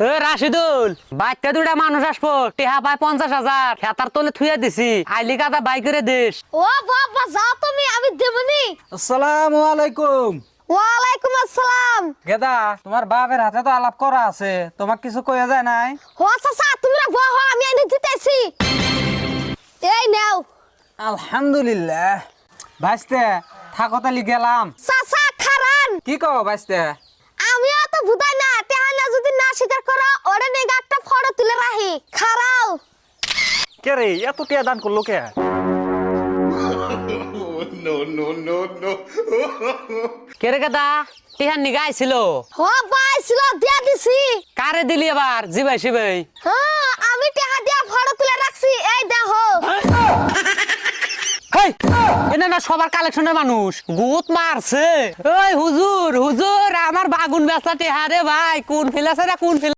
রাশিদুল বাইতে দুটা মানুষ আসবো টেহা পায় 50,000 খেতার তলে থুয়ে দিছি আইলি কাদা বাই করে দিস। ও বাবা যাও তুমি, আমি দেবনি। আসসালামু আলাইকুম। ওয়ালাইকুম আসসালাম। গেদা, তোমার বাপের হাতে তো আলাপ করা আছে, তোমাক কিছু কইয়া যায় নাই? ও চাচা তুমি বহ, আমি এনে দিতেছি। এই নাও। আলহামদুলিল্লাহ। ভাইস্তে থাকো তালি গেলাম। চাচা খারান। কি কও ভাইস্তে? আমিও তো বুঝাই না, তেহানা যদি না স্বীকার করো ওরে নেগা একটা ফটো তুলে রাখি। খারাও। কে রে এত টিয়া দান করলো কে? কেরে কাদা টেহার নিগা আইছিল? ও পাইছিল দিয়া দিছি। কারে দিলি এবার জিবাই শিবাই? হ্যাঁ আমি টেহা দিয়া ফটো তুলে রাখছি, এই দেখো। হেই এনে না সবার কালেকশনের মানুষ গুত মারছে। ওই হুজুর হুজুর আমার বাগুন বেচা টেহা রে ভাই, কোন ফিলাছে রে কোন